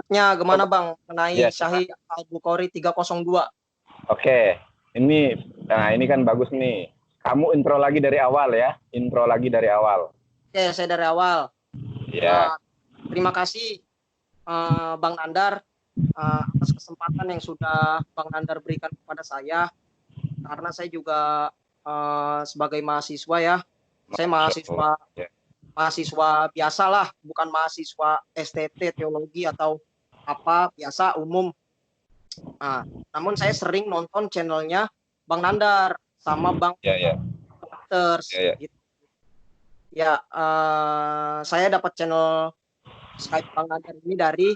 Nya gimana Bang mengenai Ya, Sahih Al-Bukhari 302? oke. Ini kan bagus nih. Kamu intro lagi dari awal ya. Intro lagi dari awal. Oke, saya dari awal. Ya, Terima kasih Bang Nandar atas kesempatan yang sudah Bang Nandar berikan kepada saya, karena saya juga sebagai mahasiswa ya. Saya Masya Allah. Ya, mahasiswa biasa lah, bukan mahasiswa STT teologi atau apa biasa umum. Namun saya sering nonton channelnya Bang Nandar sama Bang ya, ya, Debaters ya, ya. gitu. Ya, saya dapat channel Skype Bang Nandar ini dari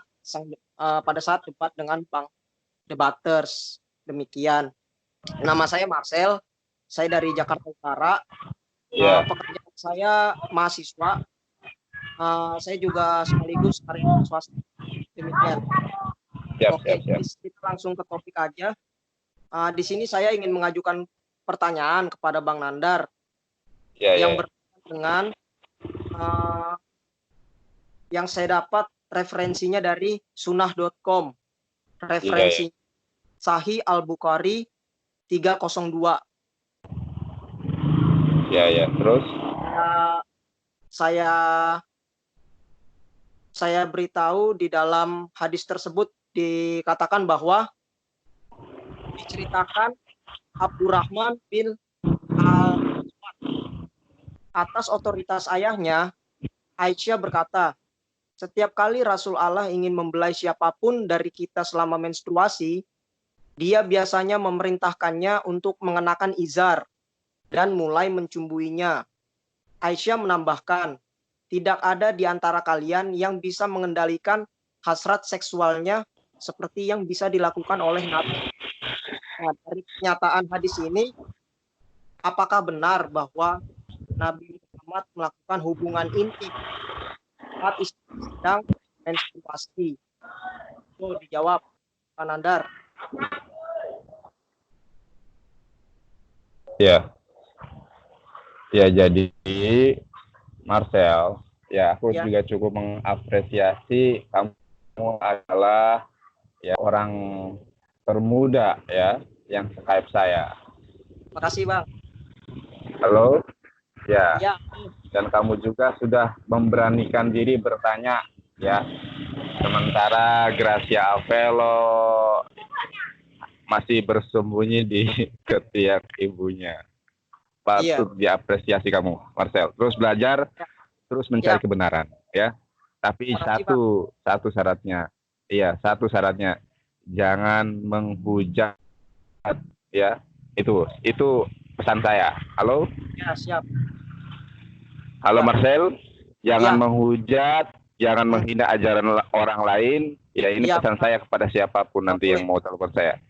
pada saat debat dengan Bang Debaters. Demikian. Nama saya Marcel, saya dari Jakarta Utara. Ya, Pekerjaan saya mahasiswa. Saya juga sekaligus karyawan swasta. Demikian. siap, Oke, siap, siap. jadi kita langsung ke topik aja. Di sini saya ingin mengajukan pertanyaan kepada Bang Nandar Ya, yang ya, berkaitan dengan yang saya dapat referensinya dari sunnah.com. ya, ya, Referensi Sahih Al-Bukhari 302. ya, ya. Terus, Saya saya beritahu di dalam hadis tersebut dikatakan bahwa diceritakan Abdurrahman bin Al-Aswad atas otoritas ayahnya, Aisyah berkata, setiap kali Rasul Allah ingin membelai siapapun dari kita selama menstruasi, dia biasanya memerintahkannya untuk mengenakan izar dan mulai mencumbuinya. Aisyah menambahkan, tidak ada di antara kalian yang bisa mengendalikan hasrat seksualnya seperti yang bisa dilakukan oleh Nabi. Nah, dari pernyataan hadis ini, apakah benar bahwa Nabi Muhammad melakukan hubungan intim saat istri sedang menstruasi? Itu dijawab, Pak Nandar. ya, ya. Jadi, Marcel, ya aku Ya, juga cukup mengapresiasi kamu adalah ya orang termuda ya yang Skype saya. makasih Bang. Halo, ya. Ya, Dan kamu juga sudah memberanikan diri bertanya ya. Sementara Gracia Avelo masih bersembunyi di ketiak ibunya. iya. Patut diapresiasi kamu, Marcel. Terus belajar, Ya, terus ya, mencari kebenaran, ya. Tapi makasih Bang. satu syaratnya, iya, satu syaratnya, jangan menghujat, ya. Itu pesan saya. Halo, Ya, siap. halo Ya, Marcel, jangan ya, menghujat, jangan menghina ajaran orang lain. Ya, ini iya, pesan saya kepada siapapun nggak nanti boleh. yang mau telepon saya.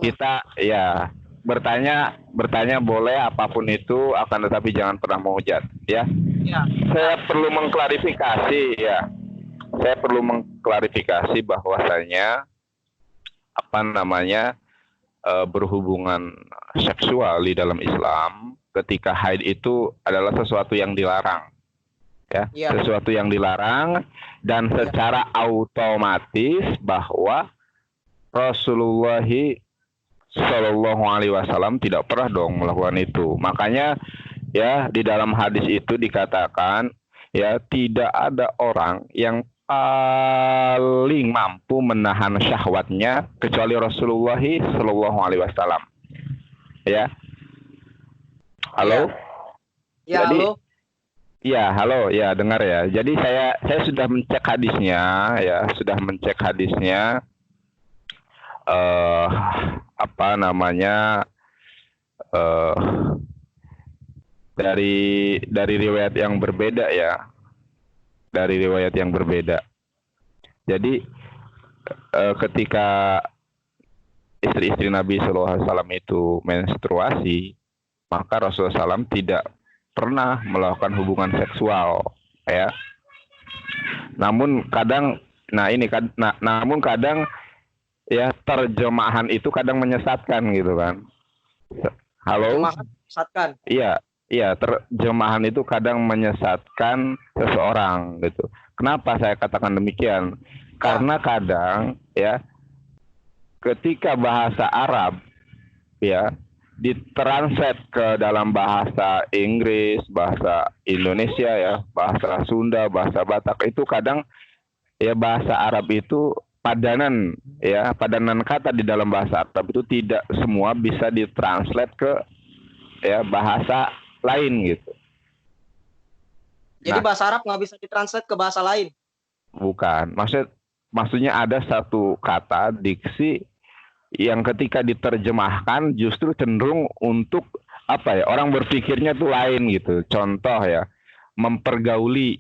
Kita ya bertanya boleh apapun itu, akan tetapi jangan pernah menghujat, ya. Ya, ya, Saya perlu mengklarifikasi ya. Saya perlu mengklarifikasi bahwasanya apa namanya berhubungan seksual di dalam Islam ketika haid itu adalah sesuatu yang dilarang, ya, iya, sesuatu yang dilarang, dan iya, secara otomatis bahwa Rasulullah Shallallahu Alaihi Wasallam tidak pernah dong melakukan itu. Makanya ya di dalam hadis itu dikatakan ya tidak ada orang yang paling mampu menahan syahwatnya kecuali Rasulullah Shallallahu Alaihi Wasallam. Ya, iya. halo. Ya, Jadi halo. ya halo ya dengar ya. Jadi saya sudah mencek hadisnya ya, sudah mencek hadisnya. eh Apa namanya eh dari riwayat yang berbeda ya, dari riwayat yang berbeda. Jadi ketika istri-istri Nabi Shallallahu Alaihi Wasallam itu menstruasi, maka Rasulullah SAW tidak pernah melakukan hubungan seksual, ya. Namun kadang, namun kadang ya terjemahan itu kadang menyesatkan gitu kan. Halo? Terjemahan sesatkan. Iya, iya, terjemahan itu kadang menyesatkan seseorang gitu. Kenapa saya katakan demikian? Karena kadang ya ketika bahasa Arab ya ditranslate ke dalam bahasa Inggris, bahasa Indonesia ya, bahasa Sunda, bahasa Batak itu kadang ya bahasa Arab itu padanan kata di dalam bahasa Arab itu tidak semua bisa ditranslate ke ya bahasa lain gitu. Jadi Nah, bahasa Arab nggak bisa ditranslate ke bahasa lain. bukan. Maksudnya ada satu kata diksi yang ketika diterjemahkan justru cenderung untuk apa ya? Orang berpikirnya tuh lain gitu. Contoh ya, mempergauli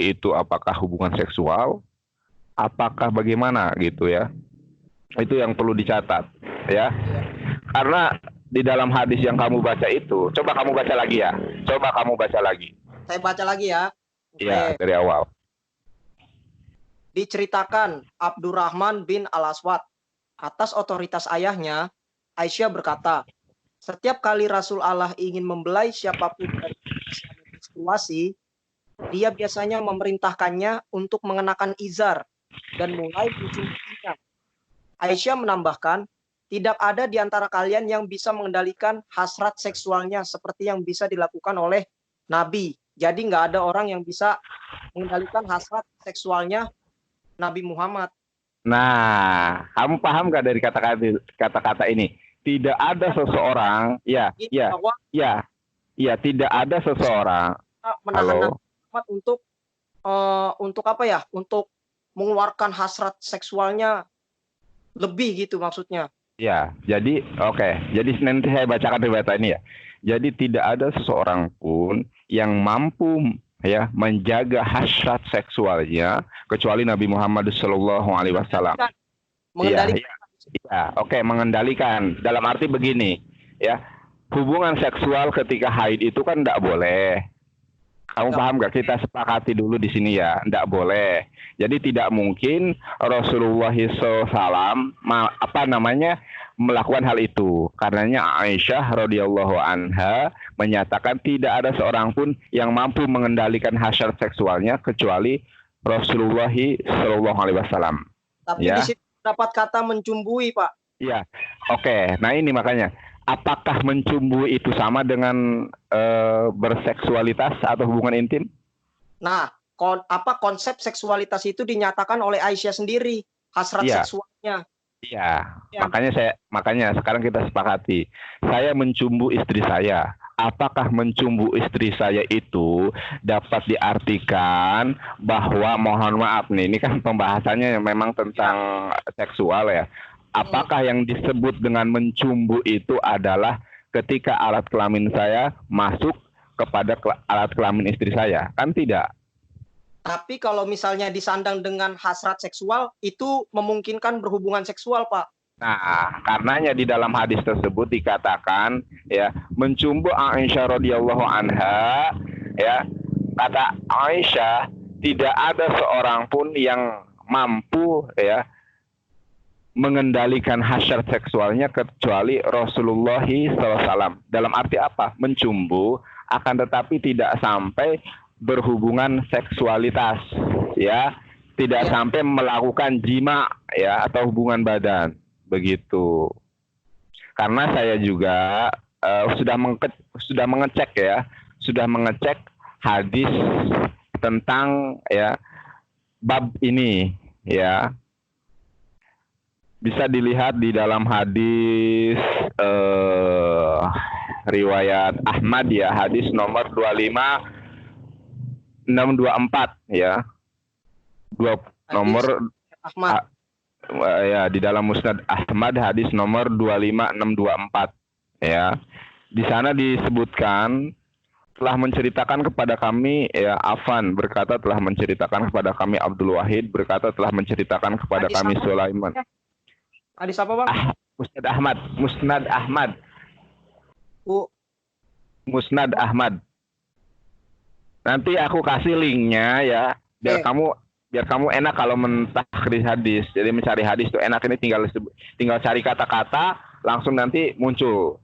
itu apakah hubungan seksual, apakah bagaimana gitu ya. Itu yang perlu dicatat ya. Karena di dalam hadis yang kamu baca itu, coba kamu baca lagi ya. Coba kamu baca lagi. Saya baca lagi ya. Iya, dari awal. Diceritakan Abdurrahman bin Al-Aswad atas otoritas ayahnya, Aisyah berkata, setiap kali Rasul Allah ingin membelai siapapun dari menstruasi, dia biasanya memerintahkannya untuk mengenakan izar dan mulai mencumbunya. Aisyah menambahkan, tidak ada di antara kalian yang bisa mengendalikan hasrat seksualnya seperti yang bisa dilakukan oleh Nabi. Jadi nggak ada orang yang bisa mengendalikan hasrat seksualnya Nabi Muhammad. Nah, kamu paham gak dari kata-kata ini? Tidak ada seseorang, Bahwa tidak ada seseorang. menahan Nabi Muhammad untuk apa ya? Untuk mengeluarkan hasrat seksualnya lebih gitu maksudnya. Ya, jadi oke. Jadi nanti saya bacakan riwayat ini ya. Jadi tidak ada seseorang pun yang mampu ya menjaga hasrat seksualnya kecuali Nabi Muhammad SAW. Mengendalikan. Oke, mengendalikan. Dalam arti begini, ya, hubungan seksual ketika haid itu kan tidak boleh. Kamu paham gak? Kita sepakati dulu di sini ya, tidak boleh. Jadi tidak mungkin Rasulullah SAW melakukan hal itu. Karenanya Aisyah radhiyallahu anha menyatakan tidak ada seorang pun yang mampu mengendalikan hasrat seksualnya kecuali Rasulullah SAW. Tapi di situ dapat kata mencumbui, Pak. Iya, oke. Nah ini makanya. Apakah mencumbui itu sama dengan berseksualitas atau hubungan intim? Nah, konsep seksualitas itu dinyatakan oleh Aisyah sendiri, hasrat seksualnya. Iya, makanya sekarang kita sepakati. Saya mencumbu istri saya. Apakah mencumbu istri saya itu dapat diartikan bahwa mohon maaf nih, ini kan pembahasannya memang tentang seksual ya. Apakah yang disebut dengan mencumbu itu adalah ketika alat kelamin saya masuk kepada alat kelamin istri saya? Kan tidak. Tapi kalau misalnya disandang dengan hasrat seksual, itu memungkinkan berhubungan seksual, Pak. Nah, karenanya di dalam hadis tersebut dikatakan ya, mencumbu Aisyah radhiyallahu anha ya, kata Aisyah tidak ada seorang pun yang mampu ya mengendalikan hasrat seksualnya kecuali Rasulullah SAW. Dalam arti apa? Mencumbu akan tetapi tidak sampai berhubungan seksualitas, ya, tidak sampai melakukan jima, ya, atau hubungan badan, begitu. Karena saya juga sudah mengecek hadis tentang ya bab ini, ya. Bisa dilihat di dalam hadis riwayat Ahmad ya, hadis nomor 25624 ya. Nomor Ahmad. Ya, di dalam Musnad Ahmad hadis nomor 25624 ya. Di sana disebutkan telah menceritakan kepada kami ya Afan berkata telah menceritakan kepada kami Abdul Wahid berkata telah menceritakan kepada hadis kami Sulaiman. Hadis apa, Bang? Musnad Ahmad. Musnad Ahmad. Nanti aku kasih linknya ya, biar kamu enak kalau mentakhrij hadis. Jadi mencari hadis tuh enak, ini tinggal cari kata-kata langsung nanti muncul.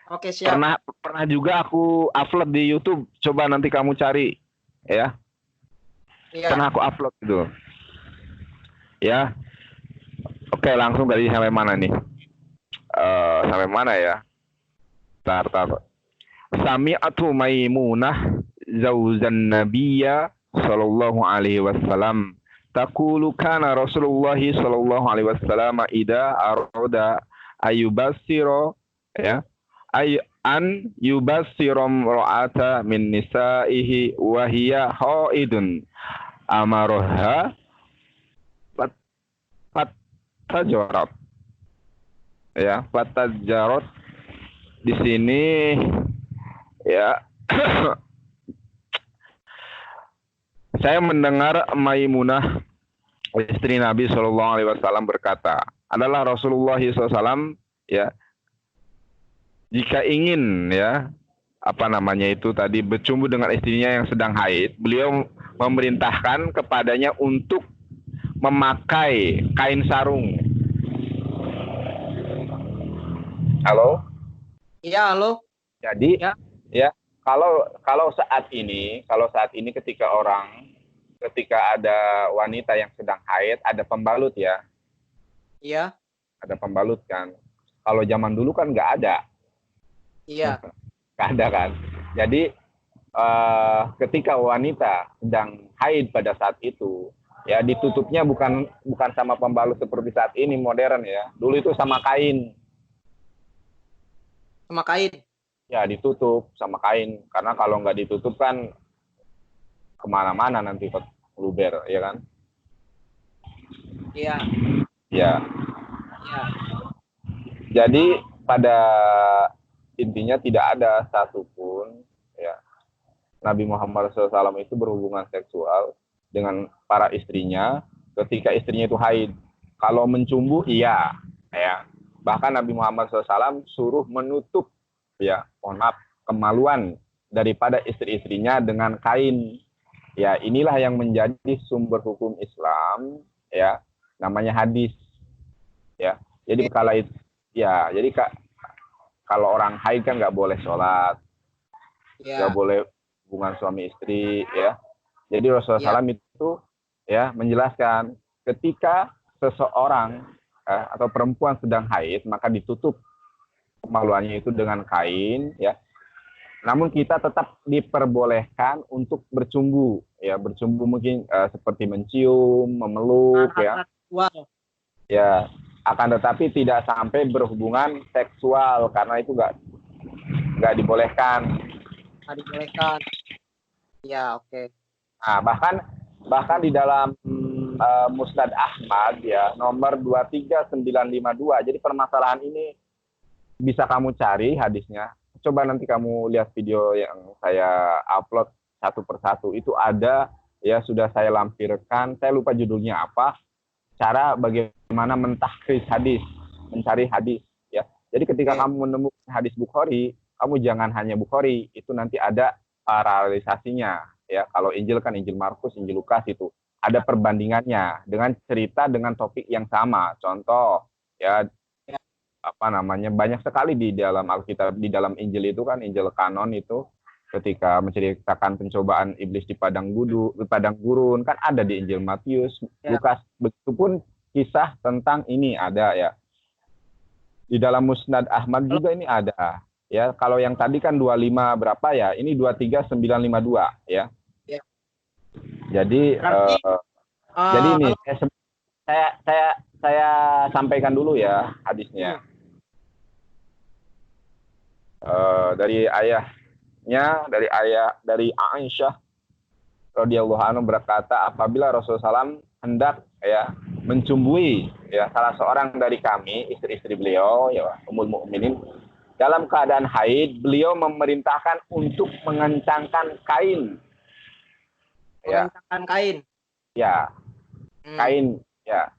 Oke, siap. Pernah juga aku upload di YouTube. Coba nanti kamu cari ya. Pernah aku upload gitu. Ya. Oke, langsung tadi sampai mana nih? Sampai mana ya? Tar. Sami'atu Maimunah zauzan Nabiyya sallallahu alaihi wasallam taqulu kana Rasulullah sallallahu alaihi wasallam idza arada ayubassira ya an yubassira ra'ata min nisaihi wa hiya haidun amaroha fatajarat ya fatajarat di sini ya. Saya mendengar Maimunah istri Nabi Shallallahu Alaihi Wasallam berkata, adalah Rasulullah SAW ya, jika ingin ya apa namanya itu tadi bercumbu dengan istrinya yang sedang haid, beliau memerintahkan kepadanya untuk memakai kain sarung. Halo? Iya, halo. Jadi ya kalau saat ini ketika ada wanita yang sedang haid ada pembalut ya. Iya. Ada pembalut kan. Kalau zaman dulu kan nggak ada. Iya. Nggak ada kan. Jadi ketika wanita sedang haid pada saat itu ya ditutupnya bukan sama pembalut seperti saat ini modern ya. Dulu itu sama kain. Sama kain. Ya ditutup sama kain karena kalau nggak ditutup kan kemana-mana nanti luber ya kan. Iya. Ya. Iya. Jadi pada intinya tidak ada satupun ya Nabi Muhammad SAW itu berhubungan seksual dengan para istrinya ketika istrinya itu haid. Kalau mencumbu iya ya. Bahkan Nabi Muhammad SAW suruh menutup ya, mohon maaf, kemaluan daripada istri-istrinya dengan kain. Ya, inilah yang menjadi sumber hukum Islam, ya, namanya hadis. Ya, jadi jadi kalau orang haid kan nggak boleh sholat, nggak boleh hubungan suami istri, ya. Jadi Rasulullah SAW itu ya menjelaskan ketika seseorang atau perempuan sedang haid maka ditutup kemaluannya itu dengan kain ya. Namun kita tetap diperbolehkan untuk bercumbu ya, bercumbu mungkin seperti mencium, memeluk ya. Ya, akan tetapi tidak sampai berhubungan seksual karena itu nggak dibolehkan. Nggak dibolehkan. Ya, oke. Nah, bahkan di dalam Musnad Ahmad ya nomor 23952. Jadi permasalahan ini bisa kamu cari hadisnya. Coba nanti kamu lihat video yang saya upload satu persatu. Itu ada ya sudah saya lampirkan. Saya lupa judulnya apa. Cara bagaimana mentahkris hadis, mencari hadis ya. Jadi ketika kamu menemukan hadis Bukhari, kamu jangan hanya Bukhari, itu nanti ada paralelisasinya ya. Kalau Injil kan Injil Markus, Injil Lukas itu ada perbandingannya dengan cerita dengan topik yang sama. Contoh ya apa namanya banyak sekali di dalam Alkitab, di dalam Injil itu kan Injil kanon itu ketika menceritakan pencobaan iblis di padang gurun kan ada di Injil Matius, Lukas. Begitupun kisah tentang ini ada ya. Di dalam Musnad Ahmad juga ini ada. Ya, kalau yang tadi kan 25 berapa ya? Ini 23952 ya. Ya. Jadi jadi ini saya sampaikan dulu ya hadisnya. Dari Aisyah radhiyallahu anha berkata, apabila Rasulullah SAW hendak ya mencumbui ya salah seorang dari kami, istri-istri beliau ya Ummul Mukminin dalam keadaan haid, beliau memerintahkan untuk mengencangkan kain. Mengencangkan kain. Ya. Kain ya.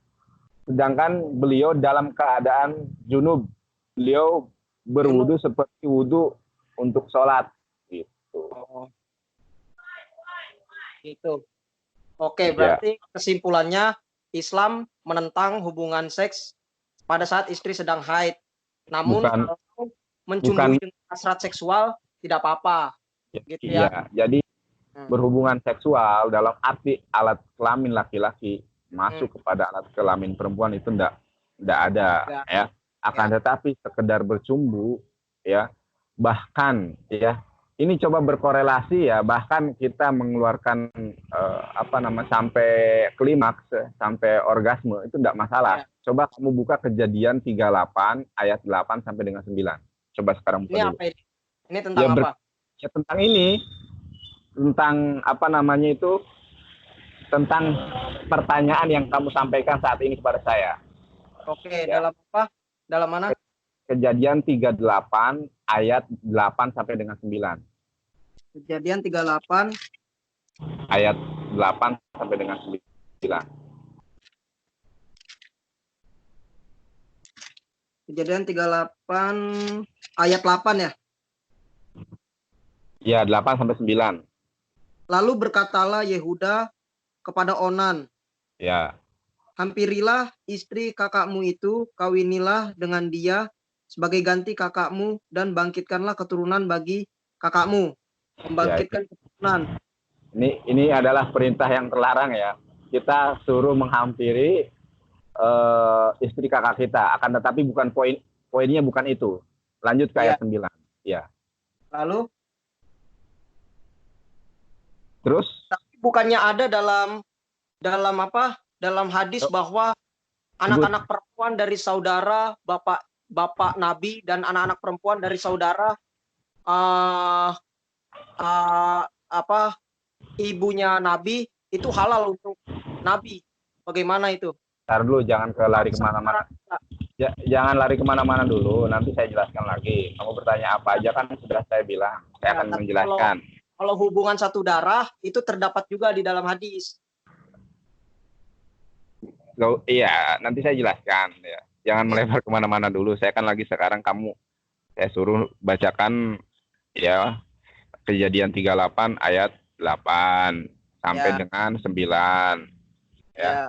Sedangkan beliau dalam keadaan junub, beliau berwudu seperti wudu untuk sholat gitu. Gitu. Oke, berarti kesimpulannya Islam menentang hubungan seks pada saat istri sedang haid. Namun kalau mencumbui dengan hasrat seksual tidak apa-apa. Gitu ya. Jadi berhubungan seksual dalam arti alat kelamin laki-laki masuk kepada alat kelamin perempuan itu enggak ada Ya. ya. Akan tetapi sekedar bercumbu ya, bahkan ya ini coba berkorelasi ya, bahkan kita mengeluarkan sampai klimaks, sampai orgasme itu enggak masalah. Ya. Coba kamu buka Kejadian 38 ayat 8 sampai dengan 9. Coba sekarang buka Ini dulu. apa ini? Ini tentang apa? Ya tentang ini, tentang tentang pertanyaan yang kamu sampaikan saat ini kepada saya. Oke, Ya. dalam apa? Dalam mana? Kejadian 38 ayat 8 sampai dengan 9. Kejadian 38 ayat 8 sampai dengan 9. Kejadian 38 ayat 8 ya. Ya, 8 sampai 9. Lalu berkatalah Yehuda kepada Onan, Ya. hampirilah istri kakakmu itu, kawinilah dengan dia sebagai ganti kakakmu, dan bangkitkanlah keturunan bagi kakakmu. Membangkitkan keturunan. Ini adalah perintah yang terlarang ya. Kita suruh menghampiri istri kakak kita. Akan tetapi bukan poinnya bukan itu. Lanjut ke ayat 9. Ya. Lalu? Terus? Tapi bukannya ada dalam hadis bahwa anak-anak perempuan dari saudara bapak Nabi dan anak-anak perempuan dari saudara ibunya Nabi itu halal untuk Nabi. Bagaimana itu? Ntar dulu, jangan lari kemana-mana. Jangan lari kemana-mana dulu. Nanti saya jelaskan lagi. Kamu bertanya apa aja kan sudah saya bilang. Saya akan menjelaskan. Kalau hubungan satu darah itu terdapat juga di dalam hadis. Iya, nanti saya jelaskan. Ya. Jangan melebar kemana-mana dulu. Saya kan lagi sekarang saya suruh bacakan ya Kejadian 38 ayat 8 sampai dengan 9. Ya.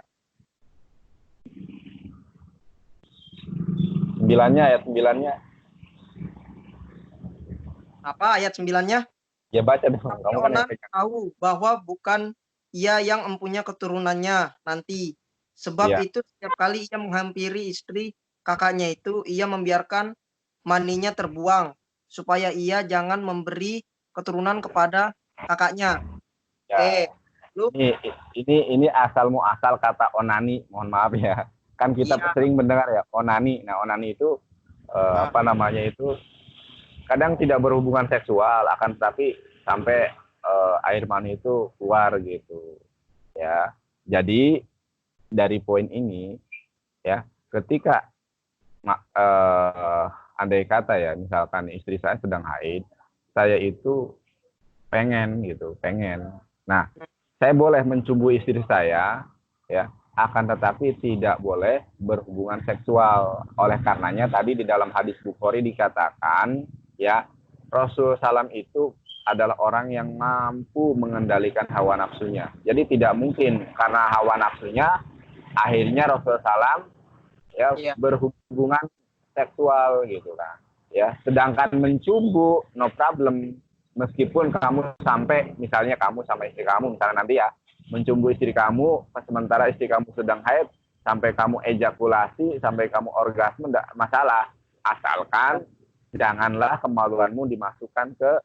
9-nya, ayat 9-nya. Apa ayat 9-nya? Ya baca dong. Kamu kan yang tahu bahwa bukan ia yang mempunyai keturunannya nanti. Sebab itu setiap kali ia menghampiri istri kakaknya itu, ia membiarkan maninya terbuang supaya ia jangan memberi keturunan kepada kakaknya. Ya. Ini asal muasal kata onani, mohon maaf ya. Kan kita sering mendengar ya onani. Nah, onani itu kadang tidak berhubungan seksual, akan tetapi sampai air mani itu keluar gitu. Ya. Jadi dari poin ini ya, ketika andai kata ya, misalkan istri saya sedang haid, saya itu pengen. Nah, saya boleh mencumbu istri saya ya, akan tetapi tidak boleh berhubungan seksual. Oleh karenanya tadi di dalam hadis Bukhari dikatakan ya, Rasul salam itu adalah orang yang mampu mengendalikan hawa nafsunya. Jadi tidak mungkin karena hawa nafsunya akhirnya Rasul salam ya berhubungan seksual gitu kan. Ya, sedangkan mencumbu no problem. Meskipun kamu misalnya kamu sama istri kamu, misalnya nanti ya, mencumbu istri kamu, sementara istri kamu sedang haid, sampai kamu ejakulasi, sampai kamu orgasme, tidak masalah. Asalkan janganlah kemaluanmu dimasukkan ke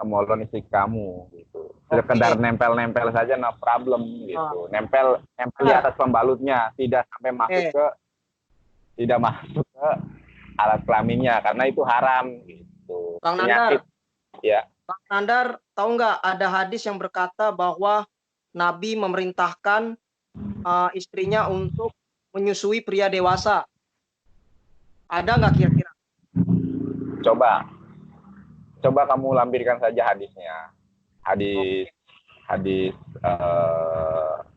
kemaluan istri kamu, gitu. Sekedar nempel-nempel saja, no problem, gitu. Nempel di atas pembalutnya, tidak sampai masuk ke alat kelaminnya, karena itu haram, gitu. Bang Nandar. Ya. Bang Nandar, tahu nggak ada hadis yang berkata bahwa Nabi memerintahkan istrinya untuk menyusui pria dewasa? Ada nggak kira-kira? Coba kamu lampirkan saja hadisnya. Hadis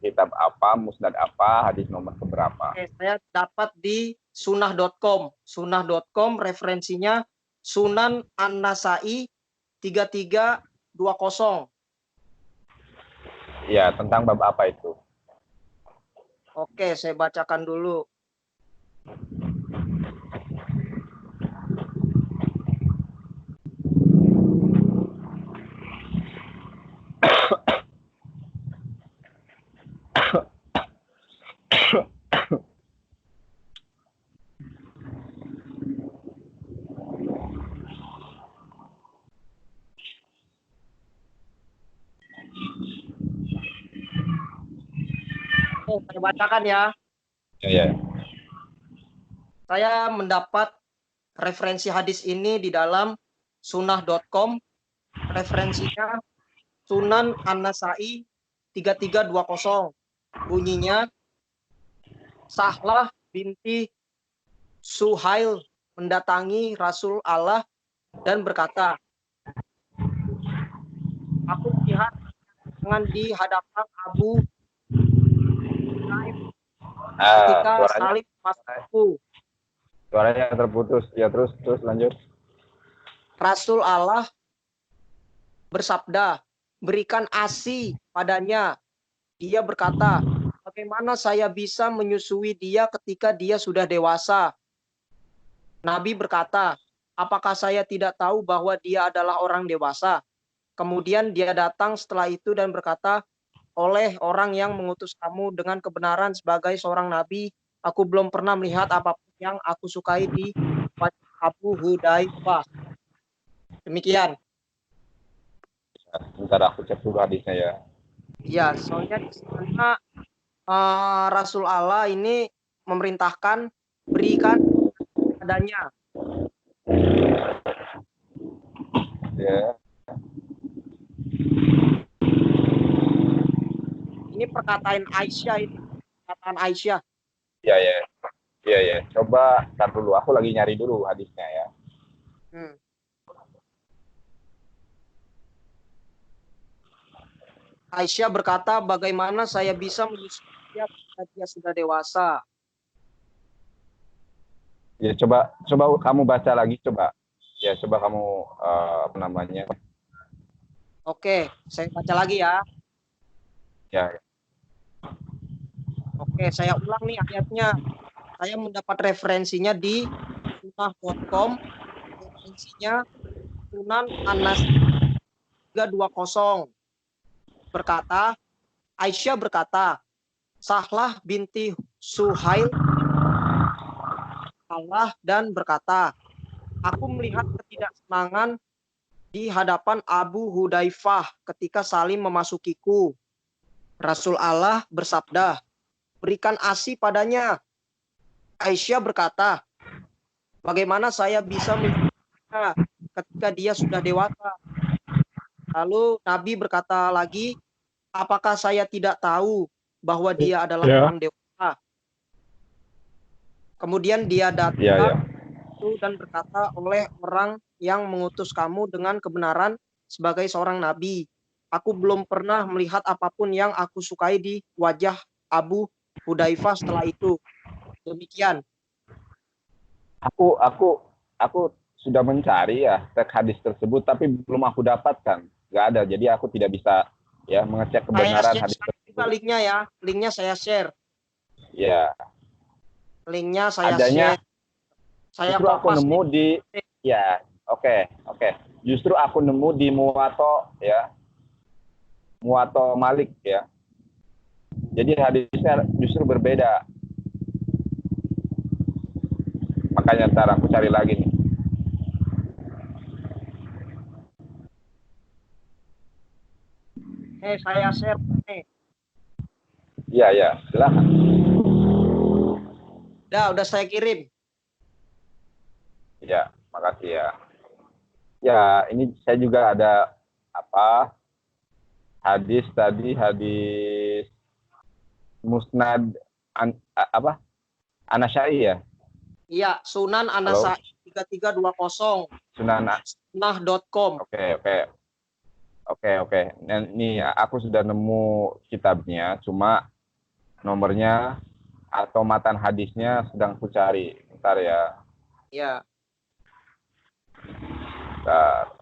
kitab apa, musnad apa, hadis nomor keberapa? Saya dapat di sunnah.com. Sunnah.com referensinya Sunan An-Nasai 3320. Ya, tentang bab apa itu? Oke, saya bacakan dulu. Saya bacakan ya. Ya, ya. Saya mendapat referensi hadis ini di dalam sunnah.com. Referensinya Sunan An-Nasai 3320. Bunyinya, Sahlah binti Suhail mendatangi Rasul Allah dan berkata, aku melihat tangan di hadapan Abu ketika Suaranya salib masukku. suaranya terputus. Ya, terus lanjut. Rasul Allah bersabda, berikan ASI padanya. Dia berkata, bagaimana saya bisa menyusui dia ketika dia sudah dewasa? Nabi berkata, apakah saya tidak tahu bahwa dia adalah orang dewasa? Kemudian dia datang setelah itu dan berkata, oleh orang yang mengutus kamu dengan kebenaran sebagai seorang nabi, aku belum pernah melihat apapun yang aku sukai di wajah Abu Hudzaifah. Demikian. Bentar aku cek dulu hadisnya ya. Ya, soalnya di sana Rasul Allah ini memerintahkan berikan adanya. Ya. Ini perkataan Aisyah ini. Perkataan Aisyah. Iya, ya. Iya, ya. Coba tar dulu. Aku lagi nyari dulu hadisnya ya. Hmm. Aisyah berkata, bagaimana saya bisa menyusui dia ketika dia sudah dewasa? Ya, coba kamu baca lagi coba. Ya, coba kamu apa namanya? Oke, saya baca lagi ya. Ya. Oke, saya ulang nih ayatnya. Saya mendapat referensinya di sunnah.com. Referensinya Sunan Anas 320. Berkata, Aisyah berkata, Sahlah binti Suhail Allah dan berkata, aku melihat ketidaksenangan di hadapan Abu Hudzaifah ketika salim memasukiku. Rasul Allah bersabda, berikan ASI padanya. Aisyah berkata, bagaimana saya bisa menyusui ketika dia sudah dewasa? Lalu Nabi berkata lagi, apakah saya tidak tahu bahwa dia adalah orang dewasa? Kemudian dia Ya, ya. datang dan berkata, oleh orang yang mengutus kamu dengan kebenaran sebagai seorang nabi. Aku belum pernah melihat apapun yang aku sukai di wajah Abu Hudzaifah setelah itu. Demikian. Aku sudah mencari ya teks hadis tersebut tapi belum aku dapatkan. Nggak ada. Jadi aku tidak bisa ya mengecek Saya kebenaran share hadis juga tersebut. linknya ya. Linknya saya share. Ya, Linknya saya adanya share. Saya justru aku kopas nemu nih. di ya, oke. Justru aku nemu di Muwato ya. Muwato Malik ya. Jadi hadisnya justru berbeda. Makanya ntar aku cari lagi nih. Saya share nih. Iya, ya, silakan. Udah saya kirim. Ya, makasih ya. Ya, ini saya juga ada apa hadis tadi hadis Musnad apa Anasyai ya. Iya, Sunan Halo, Anasai 3320. Sunan. Sunnah.com. Oke. Ini aku sudah nemu kitabnya, cuma nomornya atau matan hadisnya sedang ku cari. Bentar ya. Ya. Bentar.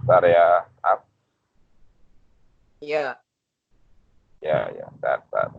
Bentar ya. Iya. Ya, bentar.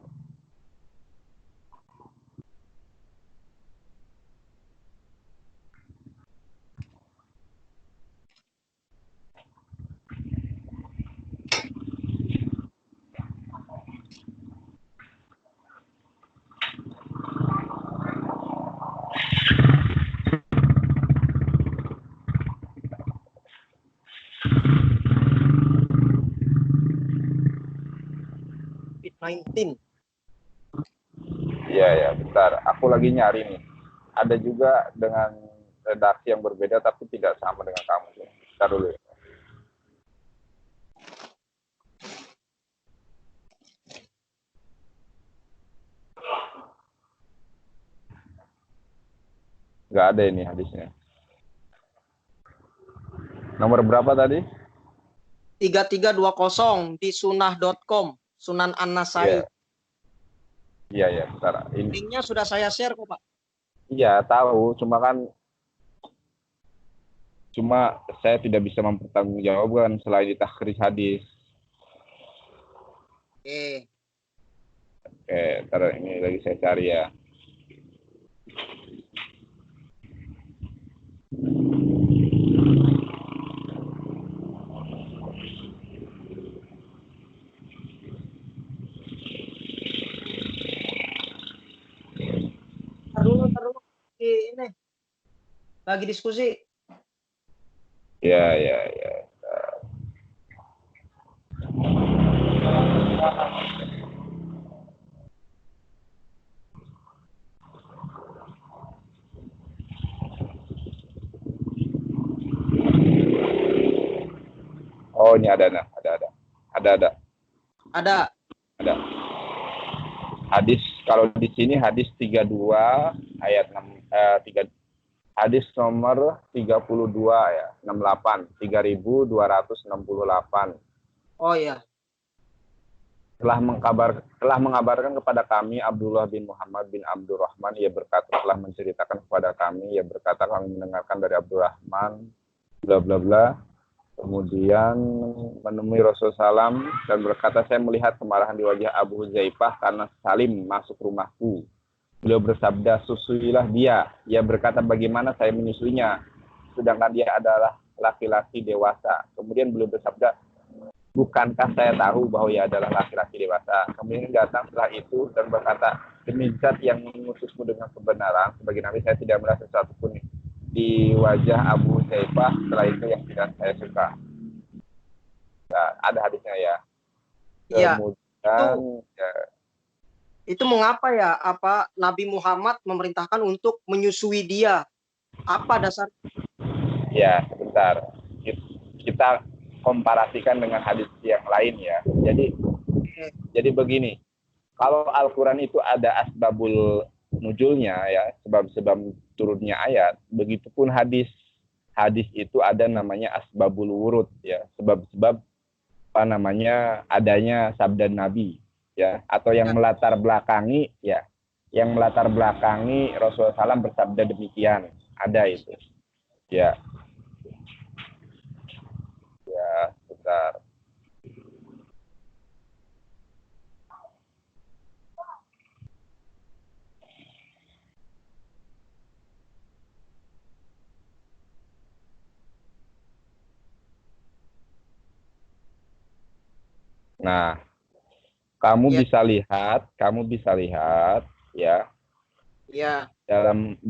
COVID-19. Iya, ya, bentar. Aku lagi nyari nih. Ada juga dengan redaksi yang berbeda tapi tidak sama dengan kamu. Bentar dulu ya. Nggak ada ini hadisnya. Nomor berapa tadi? 3320 di sunah.com, Sunan An-Nasai. Iya. Iya, ya, bentar. Ini. Linknya sudah saya share kok, Pak. Iya, tahu. Cuma saya tidak bisa mempertanggungjawabkan selain di takhrij hadis. Oke. Oke, ntar ini lagi saya cari ya. Taruh ini lagi diskusi. Ya, ya, ya. Oh, ini ada. Ada. Hadis kalau di sini hadis 32 ayat 6 3 hadis nomor 32 ya, 68 3268. Oh iya. Telah mengabarkan kepada kami Abdullah bin Muhammad bin Abdurrahman, ia berkata telah menceritakan kepada kami, ia berkata kami mendengarkan dari Abdurrahman bla bla bla, kemudian menemui Rasulullah SAW dan berkata, saya melihat kemarahan di wajah Abu Huzaifah karena Salim masuk rumahku. Beliau bersabda, susuilah dia. Ia berkata, bagaimana saya menyusuinya sedangkan dia adalah laki-laki dewasa. Kemudian beliau bersabda, bukankah saya tahu bahwa ia adalah laki-laki dewasa? Kemudian datang setelah itu dan berkata, demi zat yang mengutusmu dengan kebenaran, sebagai Nabi saya tidak melihat sesuatu pun di wajah Abu Huzaifah setelah itu yang tidak saya suka. Nah, ada hadisnya ya. Iya. Kemudian Itu mengapa ya apa Nabi Muhammad memerintahkan untuk menyusui dia? Apa dasar? Ya, sebentar. Kita komparasikan dengan hadis yang lain ya. Jadi begini, kalau Al-Quran itu ada asbabul nuzulnya ya, sebab-sebab turunnya ayat, begitupun hadis itu ada namanya asbabul wurud ya, sebab-sebab apa namanya adanya sabda Nabi ya, atau yang melatar belakangi ya, yang melatar belakangi Rasulullah SAW bersabda demikian, ada itu ya. Ya, bentar. Nah, kamu bisa lihat ya. Ya. Dalam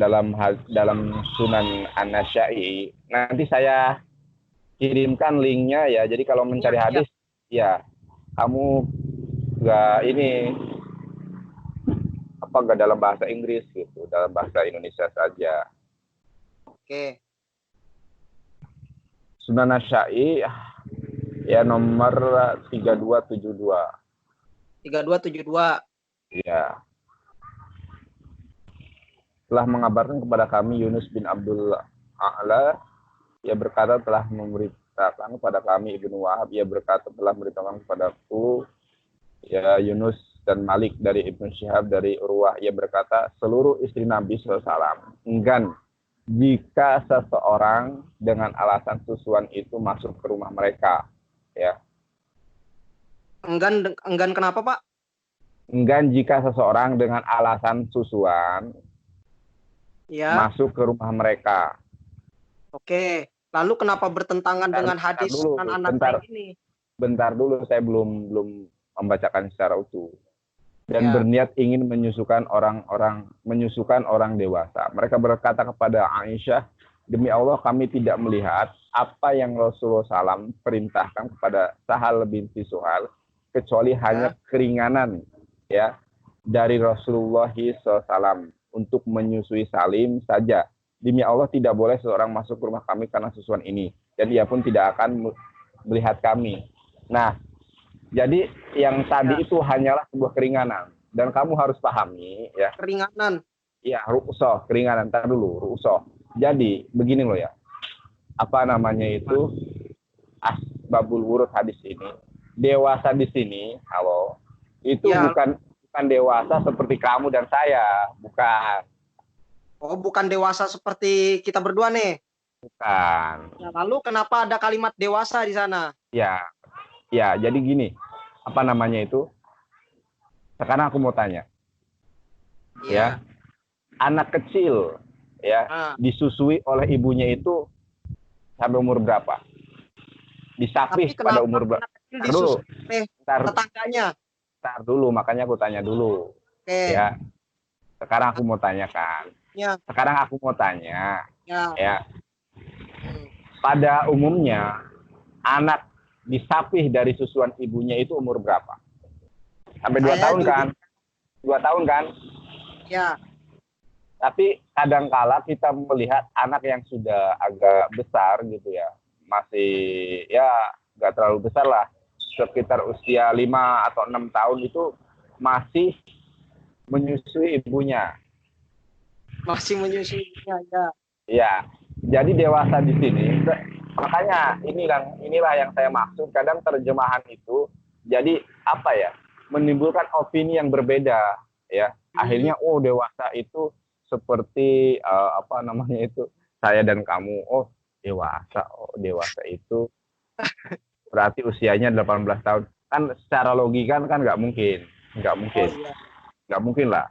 Sunan An-Nasa'i. Nanti saya kirimkan linknya ya. Jadi kalau mencari hadis ya kamu nggak dalam bahasa Inggris gitu, dalam bahasa Indonesia saja. Oke. Sunan An-Nasa'i ya nomor 3272. 3272. Ya. Telah mengabarkan kepada kami Yunus bin Abdul A'la, ia berkata telah memberitakan kepada kami Ibnu Wahab, ia berkata telah memberitakan kepadaku ya Yunus dan Malik dari Ibnu Syihab dari Urwah, ia berkata seluruh istri Nabi SAW enggan jika seseorang dengan alasan susuan itu masuk ke rumah mereka ya. Enggan kenapa, Pak? Enggan jika seseorang dengan alasan susuan masuk ke rumah mereka. Oke. Lalu kenapa bertentangan dengan hadis Sunan An-Nasai ini? Bentar dulu, saya belum membacakan secara utuh. Dan berniat ingin menyusukan orang dewasa. Mereka berkata kepada Aisyah, demi Allah kami tidak melihat apa yang Rasulullah SAW perintahkan kepada Sahal binti Suhal kecuali hanya keringanan ya dari Rasulullah SAW untuk menyusui Salim saja. Demi Allah tidak boleh seorang masuk ke rumah kami karena susuan ini, dan dia pun tidak akan melihat kami. Nah, jadi yang tadi itu hanyalah sebuah keringanan, dan kamu harus pahami ya. Keringanan. Iya, ru'usoh, keringanan. Ntar dulu, ru'usoh. Jadi begini loh ya, apa namanya itu, asbabul wurud hadis ini, dewasa di sini, halo, itu Ya. bukan dewasa seperti kamu dan saya, bukan. Oh, bukan dewasa seperti kita berdua nih. Bukan. Nah, lalu kenapa ada kalimat dewasa di sana? Ya, jadi gini, apa namanya itu? Sekarang aku mau tanya, ya, anak kecil, ya, disusui oleh ibunya itu sampai umur berapa? Disapih pada umur berapa? Ntar dulu. Tetangganya. Ntar dulu, makanya aku tanya dulu. Ya, sekarang aku mau tanyakan. Sekarang aku mau tanya, ya. Pada umumnya anak disapih dari susuan ibunya itu umur berapa? Sampai 2 tahun kan? 2 tahun kan? Ya. Tapi kadangkala kita melihat anak yang sudah agak besar gitu ya, masih ya nggak terlalu besar lah, sekitar usia 5 atau 6 tahun itu masih menyusui ibunya. Masih menyusuinya, ya. Iya, jadi dewasa di sini. Makanya inilah yang saya maksud. Kadang terjemahan itu jadi apa ya? Menimbulkan opini yang berbeda, ya. Akhirnya dewasa itu seperti apa namanya itu, saya dan kamu. Oh, dewasa itu berarti usianya 18 tahun. Kan secara logika kan nggak mungkin. Nggak mungkin lah.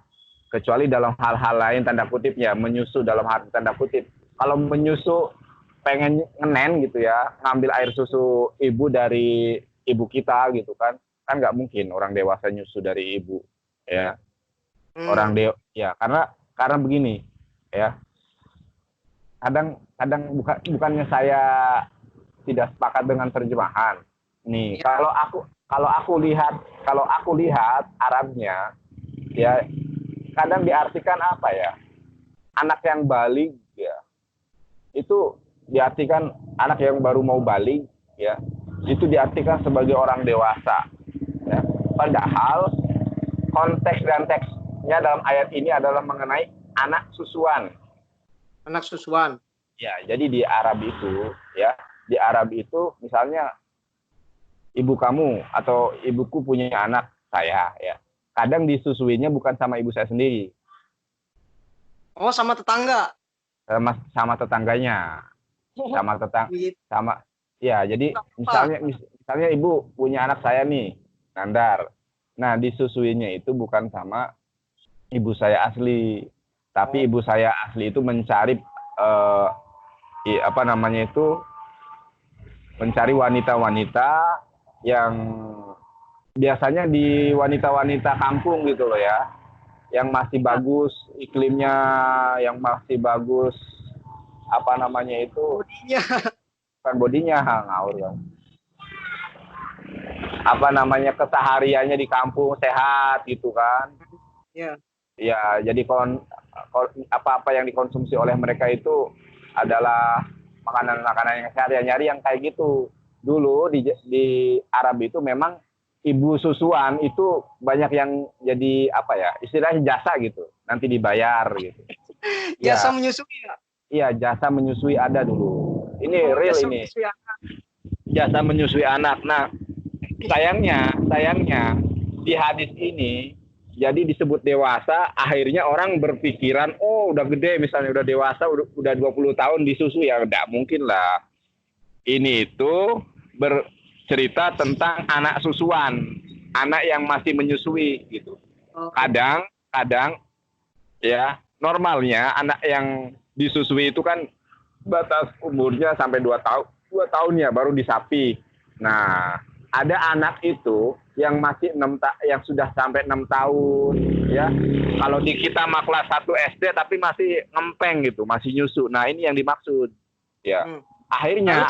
Kecuali dalam hal-hal lain tanda kutip ya, menyusu dalam arti tanda kutip. Kalau menyusu pengen ngenen gitu ya, ngambil air susu ibu dari ibu kita gitu kan nggak mungkin orang dewasa nyusu dari ibu ya. Karena begini ya, kadang bukannya saya tidak sepakat dengan terjemahan nih. Kalau aku lihat Arabnya ya, kadang diartikan apa ya, anak yang balig ya, itu diartikan anak yang baru mau balig ya, itu diartikan sebagai orang dewasa ya. Padahal konteks dan teksnya dalam ayat ini adalah mengenai anak susuan ya. Jadi di Arab itu misalnya ibu kamu atau ibuku punya anak saya ya, kadang disusuinya bukan sama ibu saya sendiri. Oh, sama tetangga. Sama tetangganya. Ya, jadi misalnya ibu punya anak saya nih, Nandar. Nah, disusuinya itu bukan sama ibu saya asli, tapi ibu saya asli itu mencari mencari wanita-wanita yang biasanya di wanita-wanita kampung gitu loh ya, yang masih bagus iklimnya, yang masih bagus apa namanya itu, bukan bodinya ngawur kan, apa namanya, kesehariannya di kampung sehat gitu kan. Ya, jadi apa-apa yang dikonsumsi oleh mereka itu adalah makanan-makanan yang sehat, ya nyari yang kayak gitu. Dulu di Arab itu memang ibu susuan itu banyak yang jadi apa ya, istilahnya jasa gitu, nanti dibayar gitu. Jasa menyusui ya? Iya, jasa menyusui ada dulu. Ini real ini. Jasa menyusui anak. Nah, sayangnya di hadis ini jadi disebut dewasa, akhirnya orang berpikiran, oh udah gede misalnya, udah dewasa, udah 20 tahun disusui, ya enggak mungkin lah. Ini itu bercerita tentang anak susuan, anak yang masih menyusui gitu. Kadang ya, normalnya anak yang disusui itu kan batas umurnya sampai 2 tahun ya baru disapi. Nah, ada anak itu yang masih yang sudah sampai 6 tahun ya. Kalau di kita mah kelas 1 SD tapi masih ngempeng gitu, masih nyusu. Nah, ini yang dimaksud. Ya. Akhirnya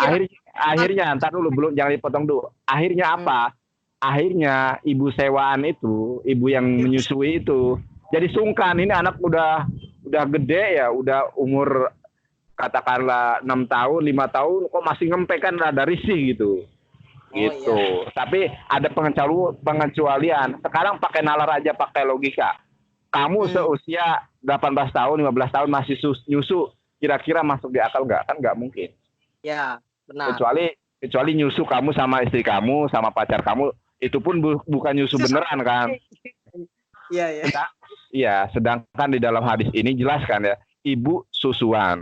entar dulu, belum, jangan dipotong dulu. Akhirnya apa? akhirnya ibu sewaan itu, ibu yang menyusui itu jadi sungkan. Ini anak udah gede ya, udah umur katakanlah 6 tahun, 5 tahun, kok masih ngempek, kan rada risih gitu. Gitu. Iya. Tapi ada pengecualian. Sekarang pakai nalar aja, pakai logika. Kamu seusia 18 tahun, 15 tahun masih nyusu, kira-kira masuk di akal nggak? Kan nggak mungkin. Ya, benar. Kecuali nyusu kamu sama istri kamu, sama pacar kamu, itu pun bukan nyusu beneran kan? Iya, iya. Iya, sedangkan di dalam hadis ini jelaskan ya, ibu susuan.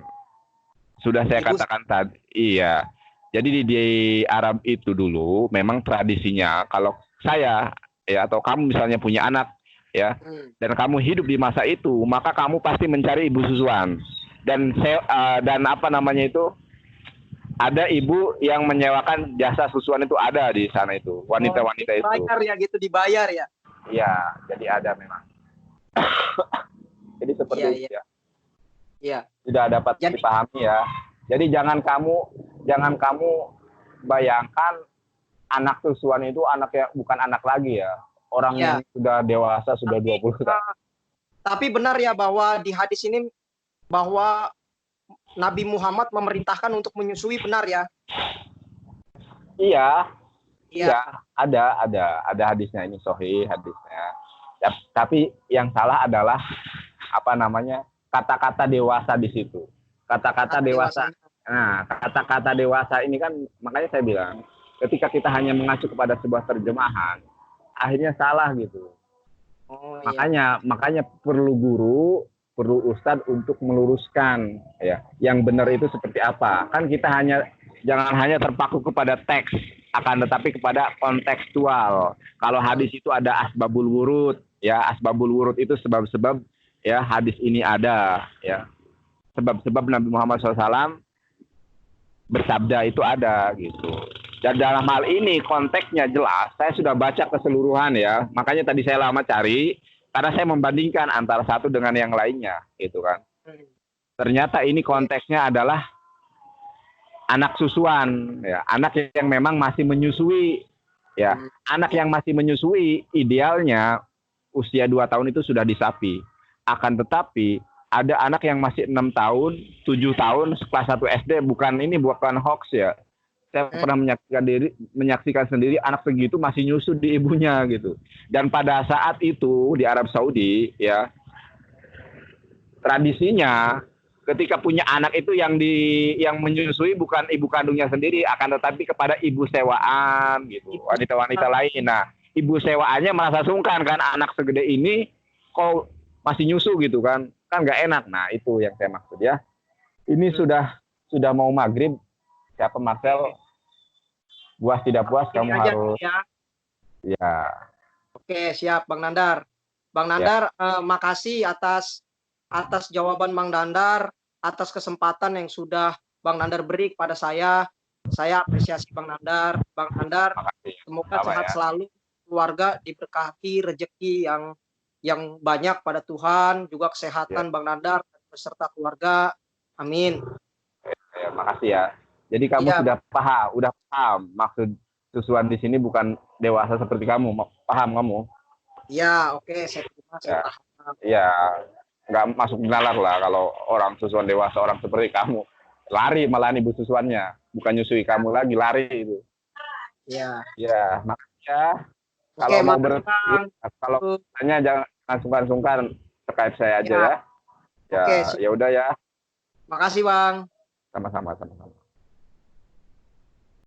Sudah saya katakan tadi, iya. Jadi di Arab itu dulu memang tradisinya, kalau saya ya atau kamu misalnya punya anak ya, dan kamu hidup di masa itu, maka kamu pasti mencari ibu susuan. Dan apa namanya itu, ada ibu yang menyewakan jasa susuan, itu ada di sana itu, wanita-wanita itu. Dibayar ya gitu, dibayar ya. Iya, jadi ada memang. Jadi seperti itu ya. Iya. Tidak dapat dipahami ya. Jadi jangan kamu bayangkan anak susuan itu anak yang bukan anak lagi ya. Orang yang sudah dewasa, sudah 20 tahun. Tapi benar ya bahwa di hadis ini bahwa Nabi Muhammad memerintahkan untuk menyusui, benar ya? Iya. Ada hadisnya, ini sahih hadisnya. Ya, tapi yang salah adalah apa namanya? Kata-kata dewasa di situ. Kata-kata dewasa. Nah, kata-kata dewasa ini kan, makanya saya bilang, ketika kita hanya mengacu kepada sebuah terjemahan, akhirnya salah gitu. Makanya perlu guru, perlu ustadz untuk meluruskan ya, yang benar itu seperti apa. Kan kita jangan hanya terpaku kepada teks, akan tetapi kepada kontekstual. Kalau hadis itu ada asbabul wurud, ya asbabul wurud itu sebab-sebab ya hadis ini ada ya. Sebab-sebab Nabi Muhammad SAW bersabda itu ada gitu. Dan dalam hal ini konteksnya jelas, saya sudah baca keseluruhan ya. Makanya tadi saya lama cari, karena saya membandingkan antara satu dengan yang lainnya gitu kan. Ternyata ini konteksnya adalah anak susuan ya, anak yang memang masih menyusui ya. Anak yang masih menyusui idealnya usia 2 tahun itu sudah disapi. Akan tetapi ada anak yang masih 6 tahun, 7 tahun, kelas 1 SD, bukan hoax ya. Saya pernah menyaksikan sendiri anak segitu masih nyusu di ibunya gitu. Dan pada saat itu di Arab Saudi ya, tradisinya ketika punya anak itu yang menyusui bukan ibu kandungnya sendiri, akan tetapi kepada ibu sewaan gitu, wanita-wanita lain. Nah, ibu sewaannya merasa sungkan kan, anak segede ini kok masih nyusu gitu kan nggak enak. Nah, itu yang saya maksud ya. Ini sudah mau maghrib. Siapa Marcel? Puas tidak puas kamu harus ya. Oke, siap Bang Nandar. Bang Nandar, makasih atas jawaban Bang Nandar, atas kesempatan yang sudah Bang Nandar beri kepada saya. Saya apresiasi Bang Nandar. Bang Nandar, semoga sehat selalu, keluarga diberkahi rezeki yang banyak pada Tuhan, juga kesehatan Bang Nandar beserta keluarga. Amin. Ya, makasih ya. Jadi kamu sudah paham maksud susuan di sini bukan dewasa seperti kamu. Paham kamu? Iya, oke, saya terima, saya paham. Iya, nggak masuk nalar lah kalau orang susuan dewasa, orang seperti kamu. Lari malah ibu susuannya, bukan nyusui kamu lagi, lari itu. Iya. Ya, makanya kalau mau kalau tanya jangan sungkan-sungkan, terkait saya aja ya. Ya, ya udah ya. Makasih Bang. Sama-sama.